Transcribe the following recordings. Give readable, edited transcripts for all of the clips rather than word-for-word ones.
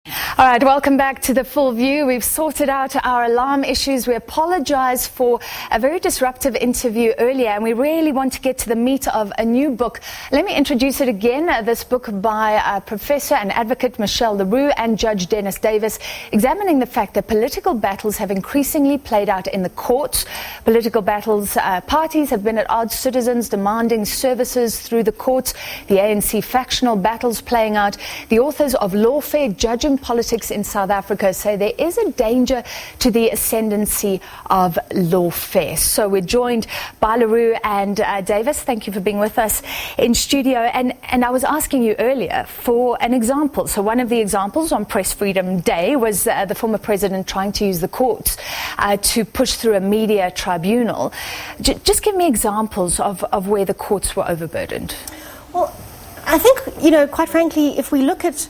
All right, welcome back to The Full View. We've sorted out our alarm issues. We apologize for a very disruptive interview earlier, and we really want to get to the meat of a new book. Let me introduce it again. This book by Professor and Advocate Michelle Roux and Judge Dennis Davis, examining the fact that political battles have increasingly played out in the courts. Political battles, parties have been at odds, citizens demanding services through the courts, the ANC factional battles playing out. The authors of Lawfare, Judging Politics in South Africa say there is a danger to the ascendency of lawfare. So we're joined by Roux and Davis. Thank you for being with us in studio. And I was asking you earlier for an example. So one of the examples on Press Freedom Day was the former president trying to use the courts to push through a media tribunal. Just give me examples of where the courts were overburdened. Well, I think, quite frankly, if we look at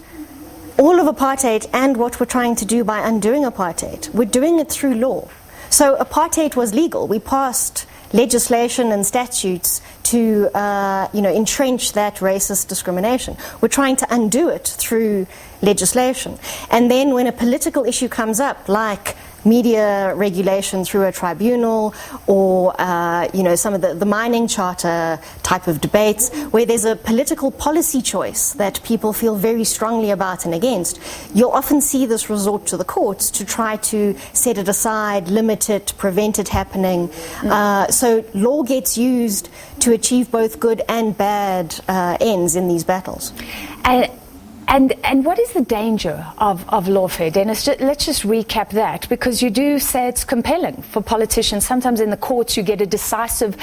all of apartheid and what we're trying to do by undoing apartheid, we're doing it through law. So apartheid was legal. We passed legislation and statutes to, entrench that racist discrimination. We're trying to undo it through legislation. And then when a political issue comes up, like media regulation through a tribunal, or some of the mining charter type of debates, where there's a political policy choice that people feel very strongly about and against, you'll often see this resort to the courts to try to set it aside, limit it, prevent it happening. So law gets used to achieve both good and bad ends in these battles. And what is the danger of lawfare, Dennis? Let's just recap that, because you do say it's compelling for politicians. Sometimes in the courts you get a decisive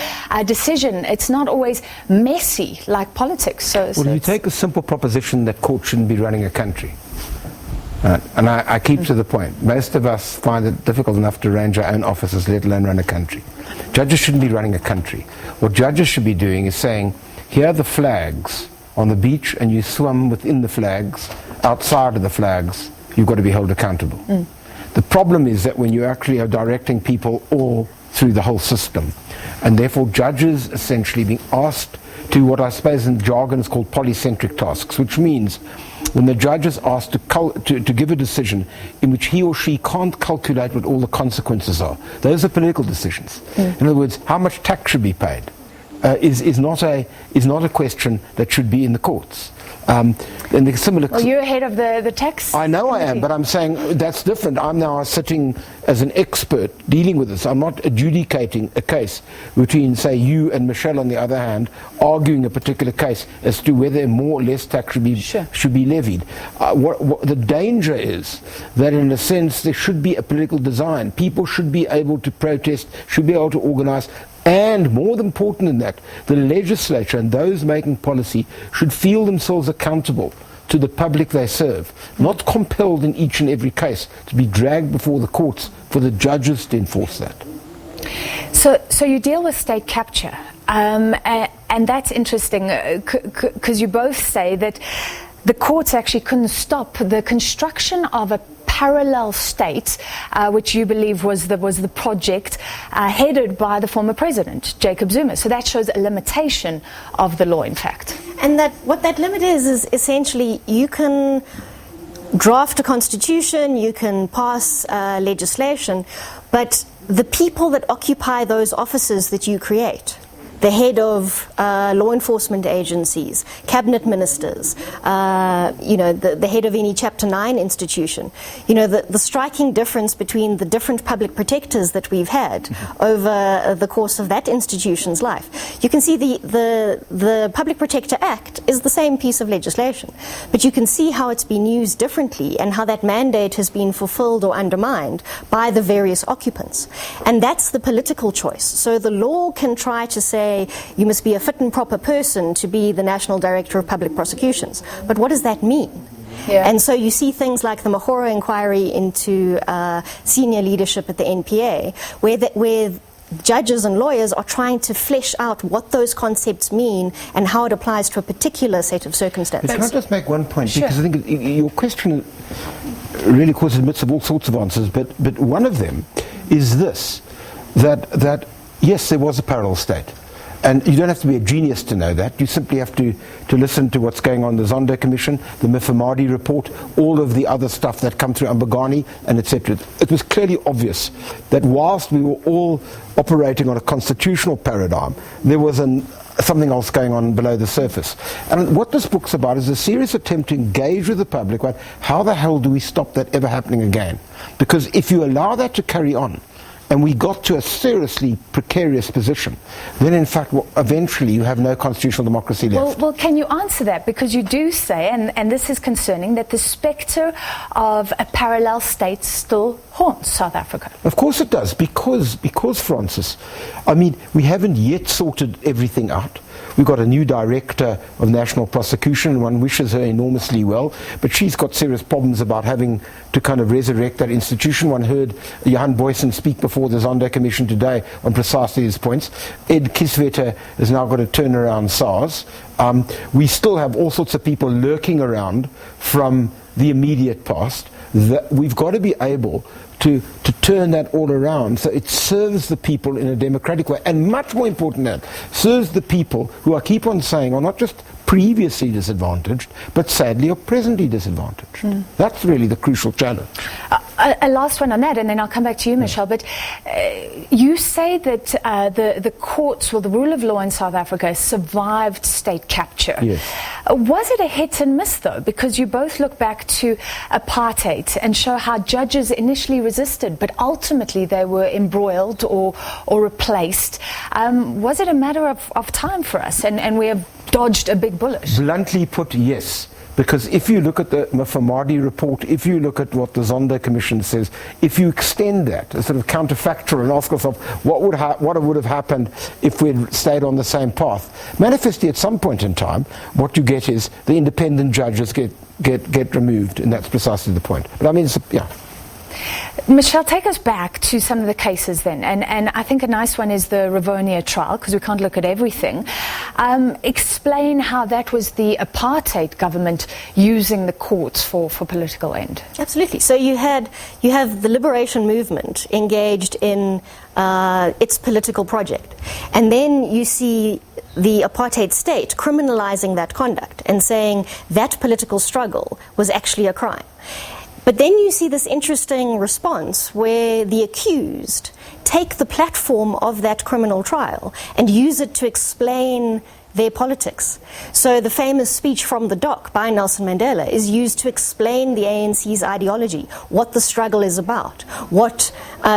decision. It's not always messy like politics. You take a simple proposition that courts shouldn't be running a country. And I keep to the point. Most of us find it difficult enough to arrange our own offices, let alone run a country. Judges shouldn't be running a country. What judges should be doing is saying, here are the flags on the beach, and you swim within the flags, outside of the flags, you've got to be held accountable. The problem is that when you actually are directing people all through the whole system, and therefore judges essentially being asked to what I suppose in jargon is called polycentric tasks, which means when the judge is asked to give a decision in which he or she can't calculate what all the consequences are. Those are political decisions. In other words, how much tax should be paid is not a question that should be in the courts. And the similar. Well, you're ahead of the tax. I know I am, but I'm saying that's different. I'm now sitting as an expert dealing with this. I'm not adjudicating a case between, say, you and Michelle on the other hand, arguing a particular case as to whether more or less tax should be levied. What the danger is that, in a sense, there should be a political design. People should be able to protest, should be able to organize. And more important than that, the legislature and those making policy should feel themselves accountable to the public they serve, not compelled in each and every case to be dragged before the courts for the judges to enforce that. So you deal with state capture, and that's interesting because you both say that the courts actually couldn't stop the construction of a parallel state, which you believe was the project headed by the former president, Jacob Zuma. So that shows a limitation of the law, in fact. And what that limit is essentially you can draft a constitution, you can pass legislation, but the people that occupy those offices that you create, the head of law enforcement agencies, cabinet ministers, the head of any Chapter 9 institution. The striking difference between the different public protectors that we've had over the course of that institution's life. You can see the Public Protector Act is the same piece of legislation, but you can see how it's been used differently and how that mandate has been fulfilled or undermined by the various occupants. And that's the political choice. So the law can try to say, you must be a fit and proper person to be the National Director of Public Prosecutions. But what does that mean? Yeah. And so you see things like the Mahoro inquiry into senior leadership at the NPA, where judges and lawyers are trying to flesh out what those concepts mean and how it applies to a particular set of circumstances. Can I just make one point? Sure. Because I think your question really, of course, admits of all sorts of answers, but one of them is this, that yes, there was a parallel state. And you don't have to be a genius to know that. You simply have to listen to what's going on in the Zondo Commission, the Mifamadi report, all of the other stuff that come through Mbagani, and etc. It was clearly obvious that whilst we were all operating on a constitutional paradigm, there was something else going on below the surface. And what this book's about is a serious attempt to engage with the public about how the hell do we stop that ever happening again? Because if you allow that to carry on, and we got to a seriously precarious position, then in fact eventually you have no constitutional democracy left. Well, can you answer that? Because you do say, and this is concerning, that the spectre of a parallel state still haunts South Africa. Of course it does, because Francis, I mean, we haven't yet sorted everything out. We've got a new director of national prosecution, and one wishes her enormously well, but she's got serious problems about having to kind of resurrect that institution. One heard Johan Boysen speak before the Zondo Commission today on precisely these points. Ed Kisvetter has now got to turn around SARS. We still have all sorts of people lurking around from the immediate past. That we've got to be able to turn that all around so it serves the people in a democratic way, and much more important than that, serves the people who I keep on saying are not just previously disadvantaged, but sadly are presently disadvantaged. That's really the crucial challenge. A last one on that, and then I'll come back to you, Michelle, but you say that the courts, well, the rule of law in South Africa survived state capture. Yes. Was it a hit and miss, though? Because you both look back to apartheid and show how judges initially resisted, but ultimately they were embroiled or replaced. Was it a matter of time for us, and we have dodged a big bullet? Bluntly put, yes. Because if you look at the Mifamadi report, if you look at what the Zondo Commission says, if you extend that, a sort of counterfactual, and ask yourself what would have happened if we had stayed on the same path, manifestly at some point in time, what you get is the independent judges get removed, and that's precisely the point. But I mean, yeah. Michelle, take us back to some of the cases then, and I think a nice one is the Rivonia trial, because we can't look at everything. Explain how that was the apartheid government using the courts for political end. Absolutely. So you have the liberation movement engaged in its political project, and then you see the apartheid state criminalizing that conduct and saying that political struggle was actually a crime. But then you see this interesting response where the accused take the platform of that criminal trial and use it to explain their politics. So the famous speech from the dock by Nelson Mandela is used to explain the ANC's ideology, what the struggle is about, what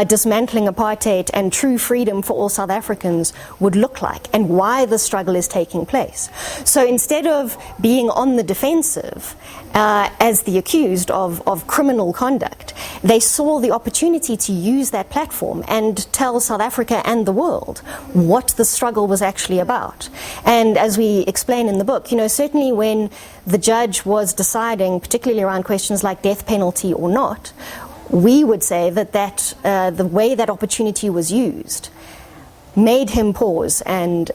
dismantling apartheid and true freedom for all South Africans would look like, and why the struggle is taking place. So instead of being on the defensive as the accused of criminal conduct, they saw the opportunity to use that platform and tell South Africa and the world what the struggle was actually about. And as we explain in the book, certainly when the judge was deciding, particularly around questions like death penalty or not, we would say that the way that opportunity was used made him pause and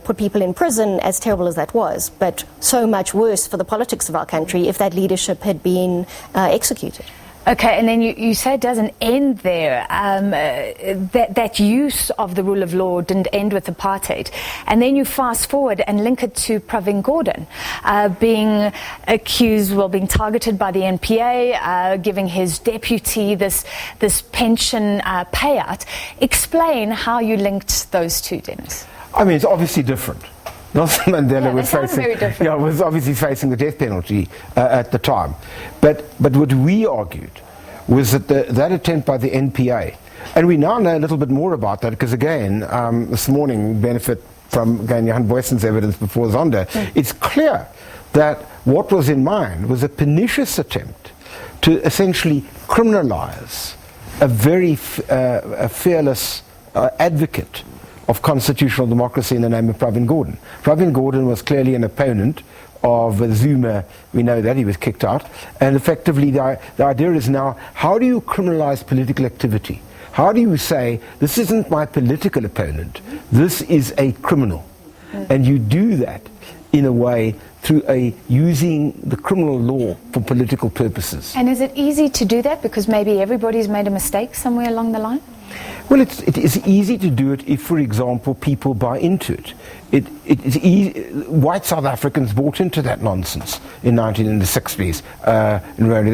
put people in prison, as terrible as that was, but so much worse for the politics of our country if that leadership had been executed. Okay, and then you say it doesn't end there. That use of the rule of law didn't end with apartheid. And then you fast forward and link it to Pravin Gordhan being accused, being targeted by the NPA, giving his deputy this pension payout. Explain how you linked those two, Dennis. I mean, it's obviously different. Nelson Mandela was obviously facing the death penalty at the time. But what we argued was that that attempt by the NPA, and we now know a little bit more about that because, again, this morning we benefit from, again, Johan Boysen's evidence before Zondo. It's clear that what was in mind was a pernicious attempt to essentially criminalize a very fearless advocate of constitutional democracy in the name of Pravin Gordhan. Pravin Gordhan was clearly an opponent of Zuma. We know that he was kicked out, and effectively the idea is now, how do you criminalize political activity? How do you say, this isn't my political opponent, this is a criminal? And you do that in a way through using the criminal law for political purposes. And is it easy to do that because maybe everybody's made a mistake somewhere along the line? Well, it is easy to do it if, for example, people buy into it. It is easy. White South Africans bought into that nonsense in the 1960s. In Rwanda,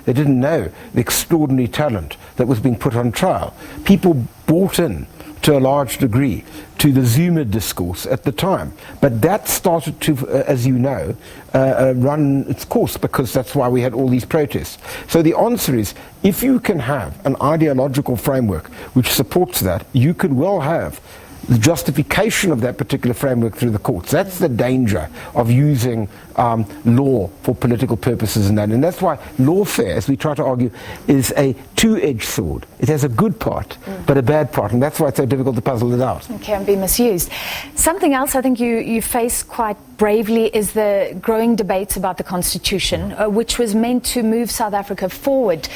they didn't know the extraordinary talent that was being put on trial. People bought in to a large degree to the Zuma discourse at the time. But that started to, as you know, run its course, because that's why we had all these protests. So the answer is, if you can have an ideological framework which supports that, you could well have the justification of that particular framework through the courts. That's the danger of using law for political purposes and that. And that's why lawfare, as we try to argue, is a two-edged sword. It has a good part, but a bad part. And that's why it's so difficult to puzzle it out. It can be misused. Something else I think you face quite bravely is the growing debates about the Constitution, which was meant to move South Africa forward,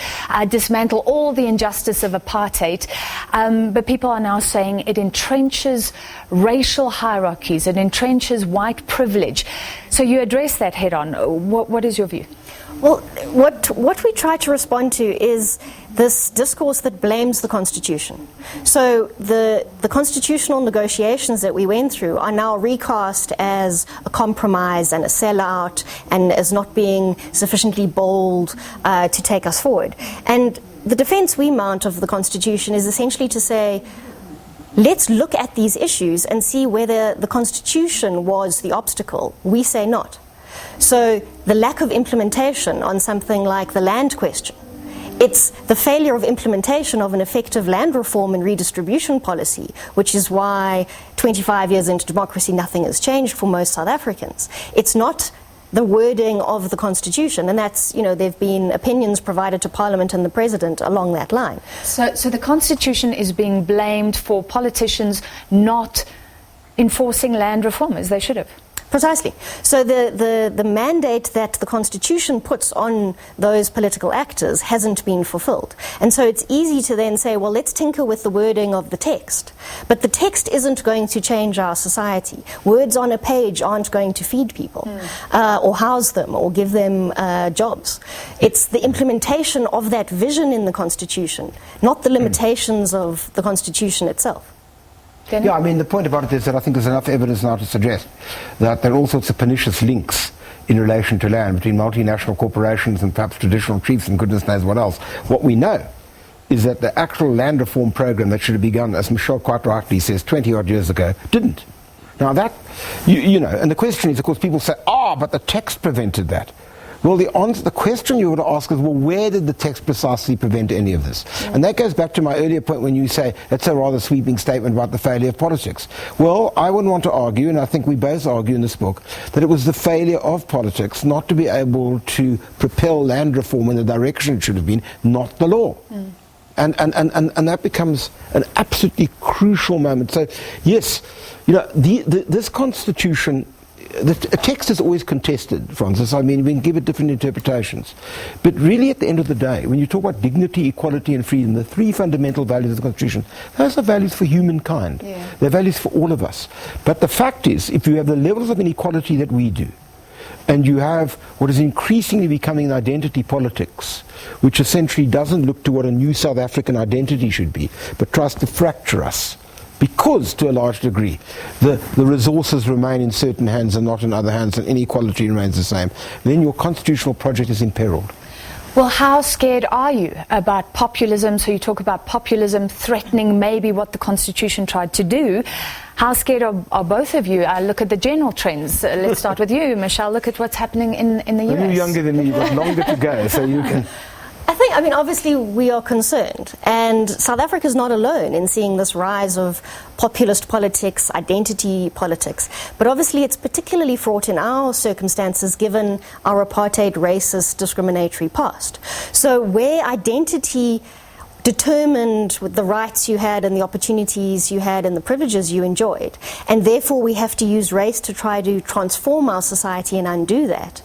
dismantle all the injustice of apartheid. But people are now saying it entrenches racial hierarchies, it entrenches white privilege. So you address that head on. What is your view? Well, what we try to respond to is this discourse that blames the Constitution. So the constitutional negotiations that we went through are now recast as a compromise and a sellout, and as not being sufficiently bold to take us forward. And the defense we mount of the Constitution is essentially to say, let's look at these issues and see whether the Constitution was the obstacle. We say not. So the lack of implementation on something like the land question, it's the failure of implementation of an effective land reform and redistribution policy, which is why 25 years into democracy nothing has changed for most South Africans. It's not the wording of the Constitution, and that's, there have been opinions provided to Parliament and the President along that line. So the Constitution is being blamed for politicians not enforcing land reform as they should have. Precisely. So the mandate that the Constitution puts on those political actors hasn't been fulfilled. And so it's easy to then say, well, let's tinker with the wording of the text. But the text isn't going to change our society. Words on a page aren't going to feed people or house them or give them jobs. It's the implementation of that vision in the Constitution, not the limitations of the Constitution itself. Yeah, I mean, the point about it is that I think there's enough evidence now to suggest that there are all sorts of pernicious links in relation to land between multinational corporations and perhaps traditional chiefs and goodness knows what else. What we know is that the actual land reform program that should have begun, as Michelle quite rightly says, 20-odd years ago, didn't. Now that, and the question is, of course, people say, but the text prevented that. Well, the question you ought to ask is, well, where did the text precisely prevent any of this? And that goes back to my earlier point when you say that's a rather sweeping statement about the failure of politics. Well, I would want to argue, and I think we both argue in this book, that it was the failure of politics not to be able to propel land reform in the direction it should have been, not the law. And that becomes an absolutely crucial moment. So, yes, this Constitution, the text is always contested, Francis. I mean, we can give it different interpretations. But really, at the end of the day, when you talk about dignity, equality, and freedom, the three fundamental values of the Constitution, those are values for humankind. Yeah. They're values for all of us. But the fact is, if you have the levels of inequality that we do, and you have what is increasingly becoming an identity politics, which essentially doesn't look to what a new South African identity should be, but tries to fracture us, because, to a large degree, the resources remain in certain hands and not in other hands, and inequality remains the same, then your constitutional project is imperiled. Well, how scared are you about populism? So you talk about populism threatening maybe what the Constitution tried to do. How scared are both of you? Look at the general trends. Let's start with you, Michelle. Look at what's happening in the US. You're younger than me. You've got longer to go, so you can... I mean, obviously we are concerned, and South Africa is not alone in seeing this rise of populist politics, identity politics. But obviously it's particularly fraught in our circumstances given our apartheid, racist, discriminatory past. So where identity determined with the rights you had and the opportunities you had and the privileges you enjoyed, and therefore we have to use race to try to transform our society and undo that.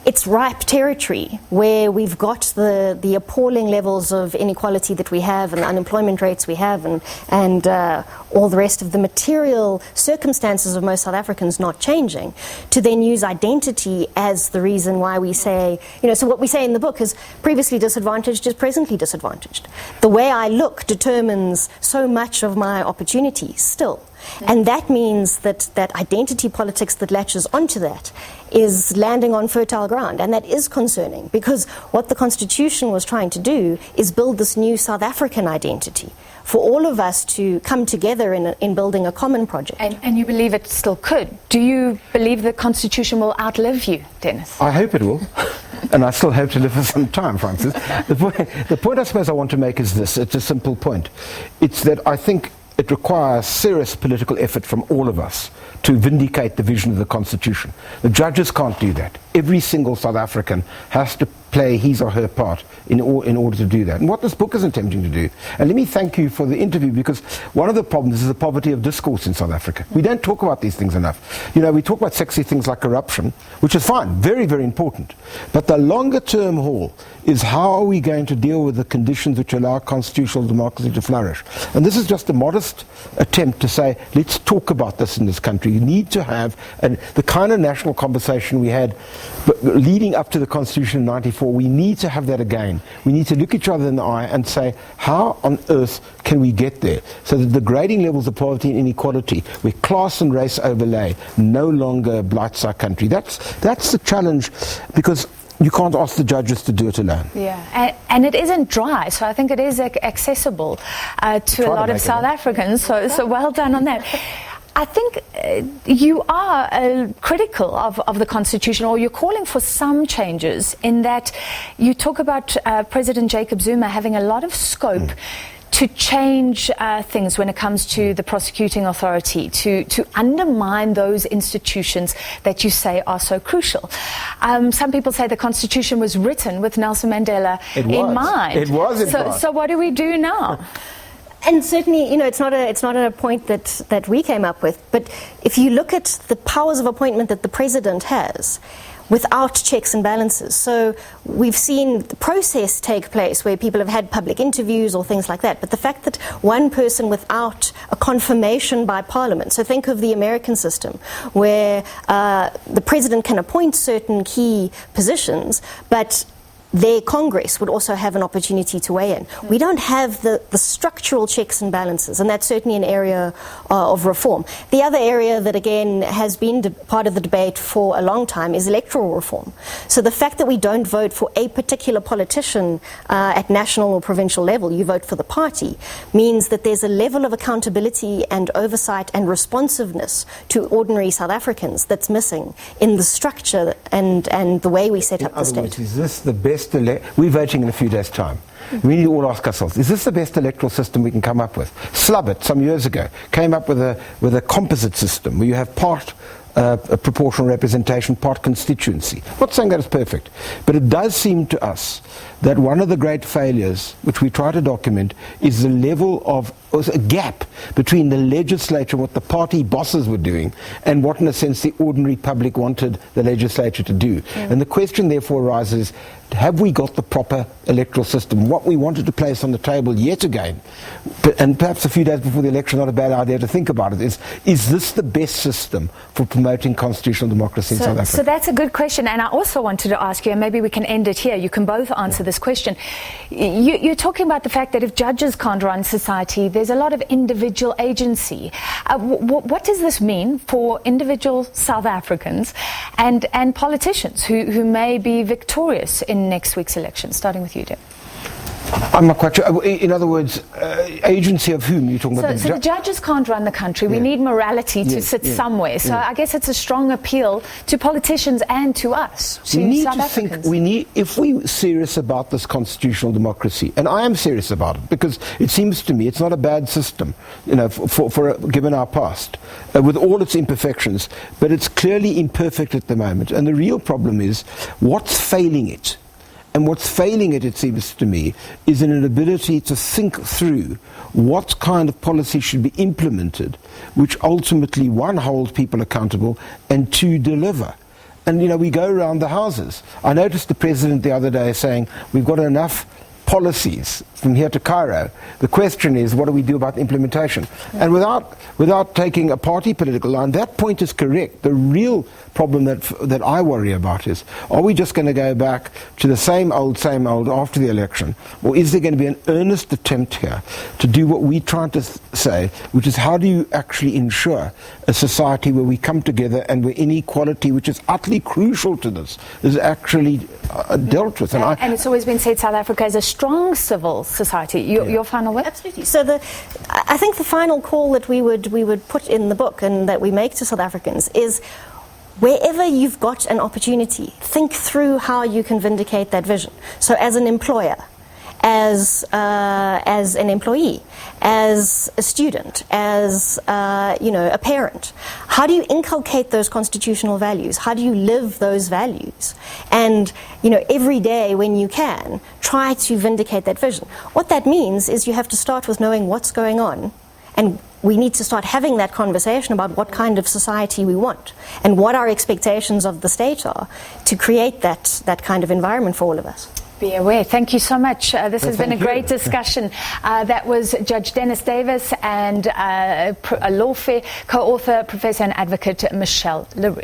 it's ripe territory where we've got the appalling levels of inequality that we have and the unemployment rates we have and all the rest of the material circumstances of most South Africans not changing, to then use identity as the reason why we say, so what we say in the book is previously disadvantaged is presently disadvantaged. The way I look determines so much of my opportunities still. And that means that identity politics that latches onto that is landing on fertile ground. And that is concerning, because what the Constitution was trying to do is build this new South African identity for all of us to come together in building a common project. And you believe it still could? Do you believe the Constitution will outlive you, Dennis? I hope it will. And I still hope to live for some time, Francis. The point I suppose I want to make is this. It's a simple point. It's that I think it requires serious political effort from all of us to vindicate the vision of the Constitution. The judges can't do that. Every single South African has to play his or her part in order to do that. And what this book is attempting to do, and let me thank you for the interview, because one of the problems is the poverty of discourse in South Africa. We don't talk about these things enough. We talk about sexy things like corruption, which is fine, very, very important. But the longer term haul is how are we going to deal with the conditions which allow constitutional democracy to flourish. And this is just a modest attempt to say, let's talk about this in this country. You need to have the kind of national conversation we had leading up to the Constitution in 94. We need to have that again. We need to look each other in the eye and say, how on earth can we get there so that the grading levels of poverty and inequality, where class and race overlay, no longer blights our country. That's the challenge, because you can't ask the judges to do it alone. Yeah, and it isn't dry, so I think it is accessible to a lot of South Africans, so well done on that. I think you are critical of the Constitution, or you're calling for some changes, in that you talk about President Jacob Zuma having a lot of scope to change things when it comes to the prosecuting authority, to undermine those institutions that you say are so crucial. Some people say the Constitution was written with Nelson Mandela in mind. It was in mind. So what do we do now? And certainly, it's not a point that we came up with. But if you look at the powers of appointment that the president has, without checks and balances. So we've seen the process take place where people have had public interviews or things like that. But the fact that one person without a confirmation by Parliament, so think of the American system, where the president can appoint certain key positions, but their Congress would also have an opportunity to weigh in. We don't have the structural checks and balances, and that's certainly an area of reform. The other area that, again, has been part of the debate for a long time is electoral reform. So the fact that we don't vote for a particular politician at national or provincial level, you vote for the party, means that there's a level of accountability and oversight and responsiveness to ordinary South Africans that's missing in the structure and the way we set up the state. Words, is this the best? We're voting in a few days' time. We need to all ask ourselves, is this the best electoral system we can come up with? Slubbert, some years ago, came up with a composite system where you have part proportional representation, part constituency. I'm not saying that is perfect, but it does seem to us that one of the great failures, which we try to document, is the level of a gap between the legislature, what the party bosses were doing, and what, in a sense, the ordinary public wanted the legislature to do. And the question, therefore, arises, have we got the proper electoral system? What we wanted to place on the table yet again, and perhaps a few days before the election, not a bad idea to think about it, is this the best system for promoting constitutional democracy in South Africa? So that's a good question, and I also wanted to ask you, and maybe we can end it here, you can both answer this question. You're talking about the fact that if judges can't run society, there's a lot of individual agency. What does this mean for individual South Africans and politicians who may be victorious in next week's election? Starting with you, Deb. I'm not quite sure. In other words, agency of whom you're talking about? So the judges can't run the country. We need morality to sit somewhere. So I guess it's a strong appeal to politicians and to us, to South Africans. If we're serious about this constitutional democracy, and I am serious about it, because it seems to me it's not a bad system, given our past, with all its imperfections, but it's clearly imperfect at the moment. And the real problem is, what's failing it? And what's failing it seems to me, is an inability to think through what kind of policy should be implemented, which ultimately, one, holds people accountable, and two, deliver. and we go around the houses. I noticed the president the other day saying we've got enough policies from here to Cairo. The question is, what do we do about implementation? And without taking a party political line, that point is correct. The real problem that I worry about is, are we just going to go back to the same old after the election? Or is there going to be an earnest attempt here to do what we try to say, which is how do you actually ensure a society where we come together and where inequality, which is utterly crucial to this, is actually dealt with? And it's always been said South Africa is a strong civil society. Your final word? Absolutely. So I think the final call that we would put in the book and that we make to South Africans is, wherever you've got an opportunity, think through how you can vindicate that vision. So as an employer, as an employee, as a student, as a parent, how do you inculcate those constitutional values? How do you live those values? And every day when you can, try to vindicate that vision. What that means is you have to start with knowing what's going on, and we need to start having that conversation about what kind of society we want and what our expectations of the state are to create that kind of environment for all of us. Be aware. Thank you so much. This has been a great discussion. That was Judge Dennis Davis and a Lawfare co-author, Professor and Advocate Michelle Roux.